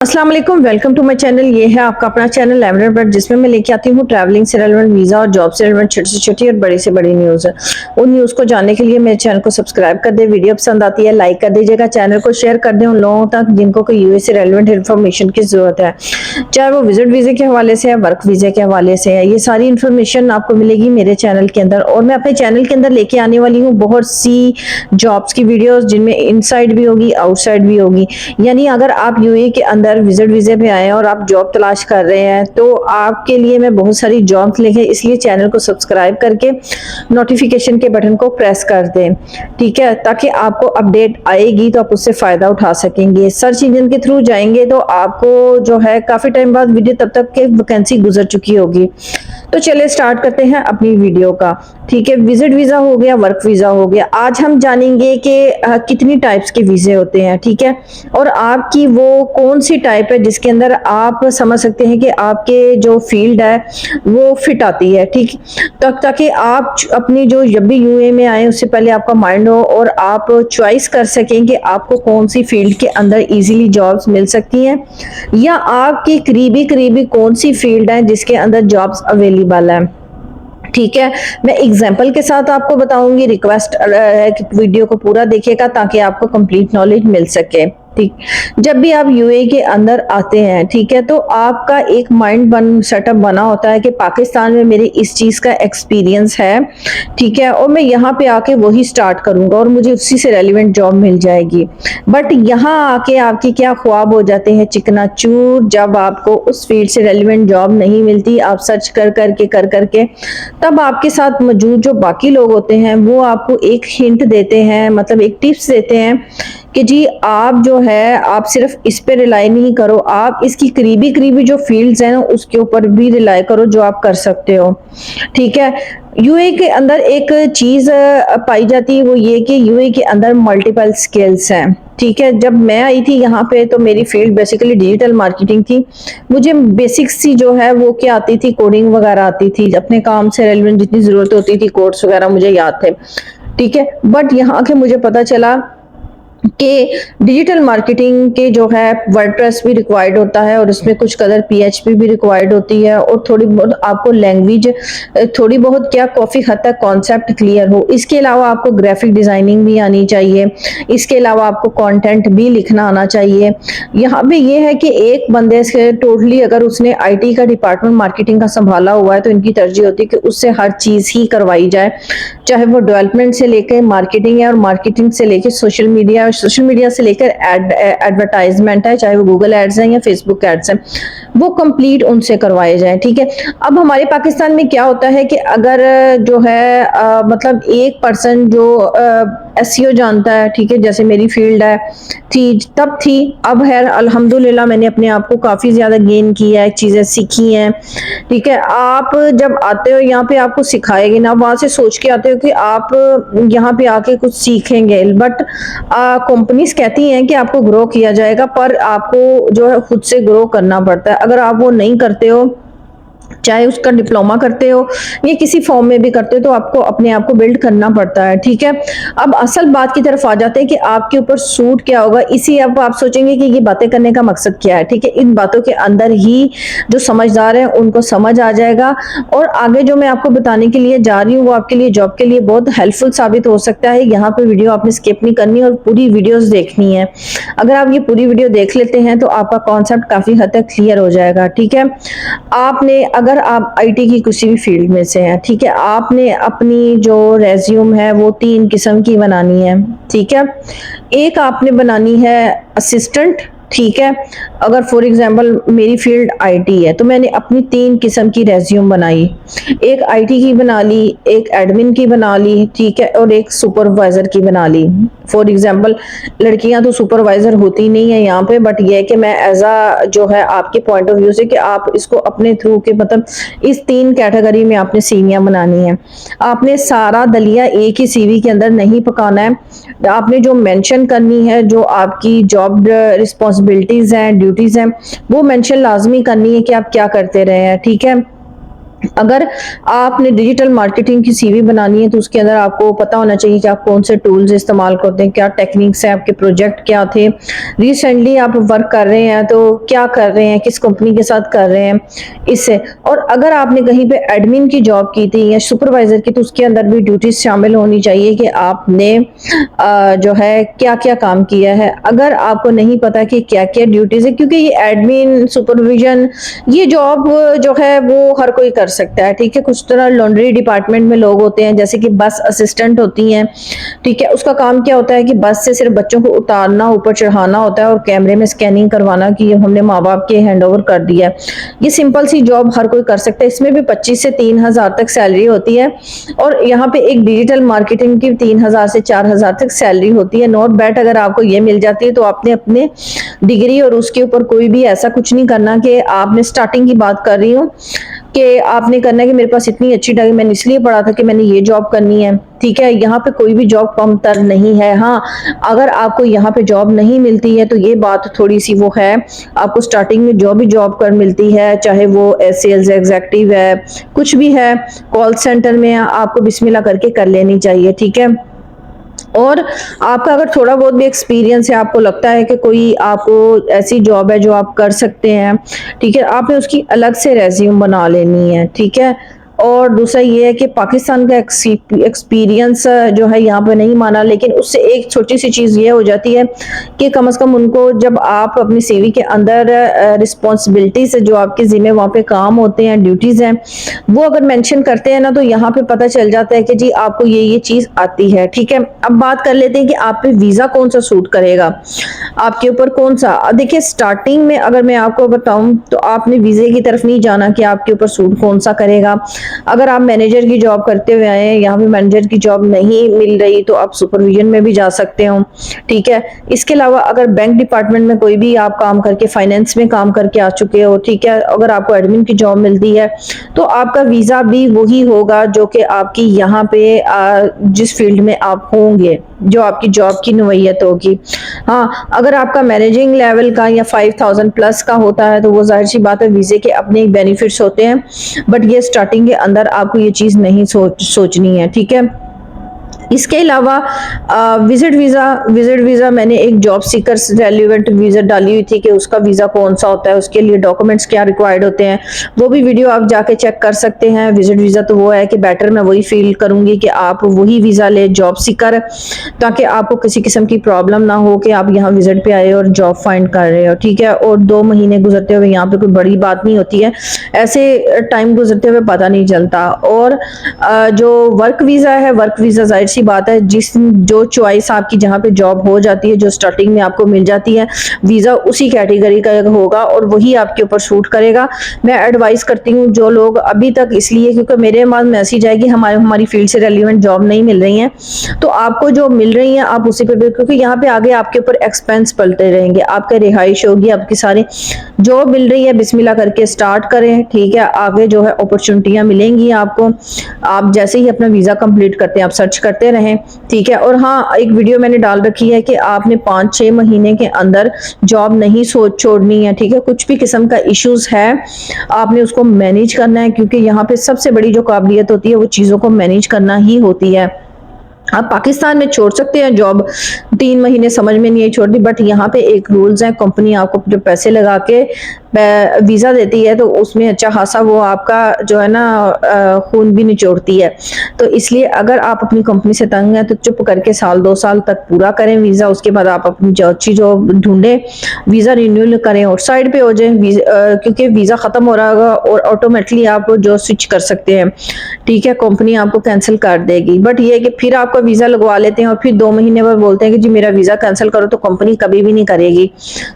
अस्सलाम वालेकुम, welcome to my channel. ये है आपका अपना चैनल लेमनर बर्ड, जिसमें मैं लेके आती हूँ ट्रैवलिंग से रेलेवेंट, वीज़ा और जॉब से रेलेवेंट छोटी से छोटी और बड़ी से बड़ी न्यूज़ है। उन न्यूज़ को जानने के लिए मेरे चैनल को सब्सक्राइब कर दे। वीडियो पसंद आती है लाइक कर दीजिएगा, चैनल को शेयर कर दें उन लोगों तक जिनको कोई यूएस से रेलेवेंट इन्फॉर्मेशन की ज़रूरत है, चाहे वो विजिट वीज़े के हवाले से है, वर्क वीज़े के हवाले से है। ये सारी इन्फॉर्मेशन आपको मिलेगी मेरे चैनल के अंदर। और मैं अपने चैनल के अंदर लेके आने वाली हूँ बहुत सी जॉब्स की वीडियोज़, जिनमें इनसाइड भी होगी, आउटसाइड भी होगी। यानी अगर आप यूएई के अंदर विजिट वीज़े पे आए हैं और आप जॉब तलाश कर रहे हैं तो आपके लिए मैं बहुत सारी जॉब्स लेके, इसलिए चैनल को सब्सक्राइब करके नोटिफिकेशन के बटन को प्रेस कर दें, ठीक है, ताकि आपको अपडेट आएगी तो आप उससे फायदा उठा सकेंगे। सर्च इंजन के थ्रू जाएंगे तो आपको जो है काफी टाइम बाद वीडियो तब तक के वैकेंसी गुजर चुकी होगी। तो चलिए स्टार्ट करते हैं अपनी वीडियो का, ठीक है। विजिट वीजा हो गया, वर्क वीजा हो गया। आज हम जानेंगे कि कितनी टाइप्स के वीजे होते हैं, ठीक है, और आपकी वो कौन सी टाइप है जिसके अंदर आप समझ सकते हैं कि आपके जो फील्ड है वो फिट आती है, ठीक। ताकि आप अपनी जो जब भी यूए में आए उससे पहले आपका माइंड हो और आप चॉइस कर सकें कि आपको कौन सी फील्ड के अंदर इजीली जॉब्स मिल सकती हैं, या आपकी करीबी करीबी कौन सी फील्ड है जिसके अंदर जॉब्स अवेलेबल है, ठीक है। मैं एग्जाम्पल के साथ आपको बताऊंगी। रिक्वेस्ट है कि वीडियो को पूरा देखिएगा ताकि आपको कंप्लीट नॉलेज मिल सके, ठीक। जब भी आप यूए के अंदर आते हैं, ठीक है, तो आपका एक माइंड सेटअप बना होता है कि पाकिस्तान में मेरे इस चीज का एक्सपीरियंस है, ठीक है, और मैं यहाँ पे आके वही स्टार्ट करूंगा और मुझे उसी से रेलिवेंट जॉब मिल जाएगी। बट यहाँ आके आपकी क्या ख्वाब हो जाते हैं चिकनाचूर, जब आपको उस फील्ड से रेलिवेंट जॉब नहीं मिलती। आप सर्च कर करके तब आपके साथ मौजूद जो बाकी लोग होते हैं वो आपको एक हिंट देते हैं, मतलब एक टिप्स देते हैं कि जी आप जो है आप सिर्फ इस पे रिलाई नहीं करो, आप इसकी करीबी करीबी जो फील्ड्स हैं ना उसके ऊपर भी रिलाई करो जो आप कर सकते हो, ठीक है। यूए के अंदर एक चीज पाई जाती है, वो ये कि यूए के अंदर मल्टीपल स्किल्स हैं, ठीक है। जब मैं आई थी यहाँ पे तो मेरी फील्ड बेसिकली डिजिटल मार्केटिंग थी। मुझे बेसिक्स सी जो है वो क्या आती थी, कोडिंग वगैरह आती थी, अपने काम से रेलेवेंट जितनी जरूरत होती थी कोड्स वगैरह मुझे याद थे, ठीक है। बट यहाँ आके मुझे पता चला कि डिजिटल मार्केटिंग के जो है वर्डप्रेस भी रिक्वायर्ड होता है और उसमें कुछ कदर पीएचपी भी रिक्वायर्ड होती है, और थोड़ी बहुत आपको लैंग्वेज थोड़ी बहुत क्या काफ़ी हद तक कॉन्सेप्ट क्लियर हो। इसके अलावा आपको ग्राफिक डिज़ाइनिंग भी आनी चाहिए, इसके अलावा आपको कंटेंट भी लिखना आना चाहिए। यहाँ पे ये है कि एक बंदे से टोटली अगर उसने आईटी का डिपार्टमेंट मार्केटिंग का संभाला हुआ है तो इनकी तरजीह होती है कि उससे हर चीज़ ही करवाई जाए, चाहे वो डेवलपमेंट से लेकर मार्केटिंग है और मार्केटिंग से लेकर सोशल मीडिया, सोशल मीडिया से लेकर एडवर्टाइजमेंट है, चाहे वो गूगल एड्स हैं या फेसबुक एड्स हैं, वो कंप्लीट उनसे करवाए जाए, ठीक है। अब हमारे पाकिस्तान में क्या होता है कि अगर जो है मतलब एक पर्सन जो एसईओ जानता है, ठीक है, जैसे मेरी फील्ड है थी तब थी, अब है अल्हम्दुलिल्लाह मैंने अपने आप को काफ़ी ज़्यादा गेन किया है, चीज़ें सीखी हैं, ठीक है। आप जब आते हो यहाँ पे आपको सिखाएंगे ना, वहाँ से सोच के आते हो कि आप यहाँ पे आके कुछ सीखेंगे, बट कंपनीज कहती हैं कि आपको ग्रो किया जाएगा, पर आपको जो है खुद से ग्रो करना पड़ता है। अगर आप वो नहीं करते हो, चाहे उसका डिप्लोमा करते हो या किसी फॉर्म में भी करते हो, तो आपको अपने आप को बिल्ड करना पड़ता है, ठीक है। अब असल बात की तरफ आ जाते हैं कि आपके ऊपर सूट क्या होगा। इसी अब आप सोचेंगे कि ये बातें करने का मकसद क्या है, ठीक है। इन बातों के अंदर ही जो समझदार है उनको समझ आ जाएगा, और आगे जो मैं आपको बताने के लिए जा रही हूँ वो आपके लिए जॉब के लिए बहुत हेल्पफुल साबित हो सकता है। यहाँ पे वीडियो आपने स्किप नहीं करनी और पूरी वीडियोस देखनी है। अगर आप ये पूरी वीडियो देख लेते हैं तो आपका कॉन्सेप्ट काफी हद तक क्लियर हो जाएगा, ठीक है। आपने अगर आप आईटी की किसी भी फील्ड में से हैं, ठीक है, आपने अपनी जो रेज्यूम है वो 3 किस्म की बनानी है, ठीक है। एक आपने बनानी है असिस्टेंट, ठीक है। अगर फॉर एग्जांपल मेरी फील्ड आईटी है तो मैंने अपनी 3 किस्म की रेज्यूम बनाई, एक आईटी की बना ली, एक एडमिन की बना ली, ठीक है, और एक सुपरवाइजर की बना ली। फॉर एग्जांपल लड़कियां तो सुपरवाइजर होती नहीं है यहाँ पे, बट ये है कि मैं एज आ जो है आपके पॉइंट ऑफ व्यू से कि आप इसको अपने थ्रू के मतलब इस 3 कैटेगरी में आपने सीवियां बनानी है। आपने सारा दलिया एक ही सीवी के अंदर नहीं पकाना है, आपने जो मेंशन करनी है, जो आपकी जॉब रिस्पॉन्सिबिलिटीज हैं, ड्यूटीज हैं, वो मेंशन लाजमी करनी है कि आप क्या करते रहे हैं, ठीक है। अगर आपने डिजिटल मार्केटिंग की सीवी बनानी है तो उसके अंदर आपको पता होना चाहिए कि आप कौन से टूल्स इस्तेमाल करते हैं, क्या टेक्निक्स हैं, आपके प्रोजेक्ट क्या थे, रिसेंटली आप वर्क कर रहे हैं तो क्या कर रहे हैं, किस कंपनी के साथ कर रहे हैं इससे। और अगर आपने कहीं पे एडमिन की जॉब की थी या सुपरवाइजर की तो उसके अंदर भी ड्यूटीज शामिल होनी चाहिए कि आपने जो है क्या क्या काम किया है। अगर आपको नहीं पता कि क्या क्या ड्यूटीज है, क्योंकि ये एडमिन सुपरविजन ये जॉब जो है वो हर कोई कर सकता है, ठीक है। कुछ तरह लॉन्ड्री डिपार्टमेंट में लोग होते हैं जैसे कि बस असिस्टेंट होती हैं, ठीक है। उसका काम क्या होता है कि बस से सिर्फ बच्चों को उतारना, ऊपर चढ़ाना होता है और कैमरे में स्कैनिंग करवाना कि हमने माँ बाप के हैंड ओवर कर दिया है। ये सिंपल सी जॉब हर कोई कर सकता है। इसमें भी 25 से 3,000 तक सैलरी होती है और यहाँ पे एक डिजिटल मार्केटिंग की 3,000 से 4,000 तक सैलरी होती है। नॉट बैड अगर आपको ये मिल जाती है तो आपने अपने डिग्री और उसके ऊपर कोई भी ऐसा कुछ नहीं करना कि आपने स्टार्टिंग की बात कर रही हूँ कि आपने करना है कि मेरे पास इतनी अच्छी डिग्री मैंने इसलिए पढ़ा था कि मैंने ये जॉब करनी है, ठीक है। यहाँ पे कोई भी जॉब कमतर नहीं है। हाँ, अगर आपको यहाँ पे जॉब नहीं मिलती है तो ये बात थोड़ी सी वो है, आपको स्टार्टिंग में जो भी जॉब कर मिलती है चाहे वो सेल्स एग्जीक्यूटिव है, कुछ भी है, कॉल सेंटर में आपको बिस्मिल्लाह करके कर लेनी चाहिए, ठीक है। और आपका अगर थोड़ा बहुत भी एक्सपीरियंस है, आपको लगता है कि कोई आपको ऐसी जॉब है जो आप कर सकते हैं, ठीक है, आपने उसकी अलग से रेज्यूम बना लेनी है, ठीक है। और दूसरा ये है कि पाकिस्तान का एक्सपीरियंस जो है यहाँ पे नहीं माना, लेकिन उससे एक छोटी सी चीज़ ये हो जाती है कि कम से कम उनको जब आप अपनी सीवी के अंदर रिस्पॉन्सिबिलिटीज जो आपके जिम्मे वहाँ पे काम होते हैं, ड्यूटीज हैं, वो अगर मेंशन करते हैं ना तो यहाँ पे पता चल जाता है कि जी आपको ये चीज़ आती है, ठीक है। अब बात कर लेते हैं कि आप पे वीज़ा कौन सा सूट करेगा, आपके ऊपर कौन सा। देखिए स्टार्टिंग में अगर मैं आपको बताऊं तो आपने वीज़े की तरफ नहीं जाना कि आपके ऊपर सूट कौन सा करेगा। अगर आप मैनेजर की जॉब करते हुए आए हैं, यहाँ पे मैनेजर की जॉब नहीं मिल रही तो आप सुपरविजन में भी जा सकते हो, ठीक है। इसके अलावा अगर बैंक डिपार्टमेंट में कोई भी आप काम करके फाइनेंस में काम करके आ चुके हो, ठीक है, अगर आपको एडमिन की जॉब मिलती है तो आपका वीज़ा भी वही होगा जो कि आपकी यहाँ पे जिस फील्ड में आप होंगे, जो आपकी जॉब की नौयत होगी। हाँ, अगर आपका मैनेजिंग लेवल का या 5,000 प्लस का होता है तो वो जाहिर सी बात है वीज़े के अपने बेनिफिट्स होते हैं, बट ये स्टार्टिंग के अंदर आपको ये चीज़ नहीं सोचनी है, ठीक है। इसके अलावा विजिट वीज़ा मैंने एक जॉब सीकर्स रेलिवेंट वीज़ा डाली हुई थी कि उसका वीज़ा कौन सा होता है, उसके लिए डॉक्यूमेंट्स क्या रिक्वायर्ड होते हैं, वो भी वीडियो आप जाके चेक कर सकते हैं। विजिट वीज़ा तो वो है कि बेटर मैं वही फील करूंगी कि आप वही वीज़ा ले जॉब सीकर, ताकि आपको किसी किस्म की प्रॉब्लम ना हो कि आप यहाँ विजिट पे आए और जॉब फाइंड कर रहे हो, ठीक है। और 2 महीने गुजरते हुए यहाँ पे कोई बड़ी बात नहीं होती है, ऐसे टाइम गुजरते हुए पता नहीं चलता। और जो वर्क वीज़ा है, वर्क वीज़ा जाहिर सी बात है जो चॉइस आपकी जहाँ पे जॉब हो जाती है, जो स्टार्टिंग में आपको मिल जाती है, वीज़ा उसी कैटेगरी का होगा और वही आपके ऊपर सूट करेगा। मैं एडवाइस करती हूँ जो लोग अभी तक, इसलिए क्योंकि मेरे पास मैसेज आएगी हमारी फील्ड से रेलिवेंट जॉब नहीं मिल रही है, तो आपको जो मिल रही है आप उसी पे, क्योंकि यहाँ पे आगे आपके ऊपर एक्सपेंस पलते रहेंगे, आपका रिहाइश होगी, आपकी सारी जॉब मिल रही है, बिस्मिल्लाह करके स्टार्ट करें, ठीक है। आगे जो है अपॉर्चुनिटियां मिलेंगी आपको, आप जैसे ही अपना वीज़ा कंप्लीट करते हैं आप सर्च करते रहें, ठीक है। और हाँ, एक वीडियो मैंने डाल रखी है कि आपने 5-6 महीने के अंदर जॉब नहीं छोड़नी है, ठीक है। कुछ भी किस्म का इश्यूज है आपने उसको मैनेज करना है, क्योंकि यहाँ पे सबसे बड़ी जो काबिलियत होती है वो चीज़ों को मैनेज करना ही होती है। आप पाकिस्तान में छोड़ सकते हैं जॉब, 3 महीने समझ में नहीं आई छोड़ दी, बट यहाँ पे एक रूल्स है, कंपनी आपको जो पैसे लगा के वीज़ा देती है तो उसमें अच्छा खासा वो आपका जो है ना खून भी निचोड़ती है। तो इसलिए अगर आप अपनी कंपनी से तंग हैं तो चुप करके 1-2 साल तक पूरा करें वीज़ा, उसके बाद आप अपनी जो अच्छी जॉब ढूंढें, वीज़ा रिन्यू करें और साइड पे हो जाए, क्योंकि वीज़ा ख़त्म हो रहा होगा और ऑटोमेटिकली आप जो स्विच कर सकते हैं, ठीक है, कंपनी आपको कैंसिल कर देगी। बट ये है कि फिर आपका वीज़ा लगवा लेते हैं और फिर 2 महीने बाद बोलते हैं कि जी मेरा वीज़ा कैंसिल करो, तो कंपनी कभी भी नहीं करेगी।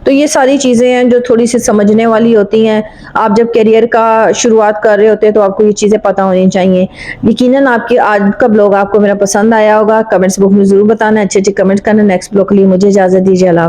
तो ये सारी चीज़ें हैं जो थोड़ी सी समझने वाली होती हैं। आप जब करियर का शुरुआत कर रहे होते हैं तो आपको ये चीज़ें पता होनी चाहिए। यकीनन आपकी आज का ब्लॉग आपको मेरा पसंद आया होगा, कमेंट्स बॉक्स में ज़रूर बताना, अच्छे अच्छे कमेंट करना। नेक्स्ट ब्लॉग के लिए मुझे इजाज़त दीजिए। अल्लाह।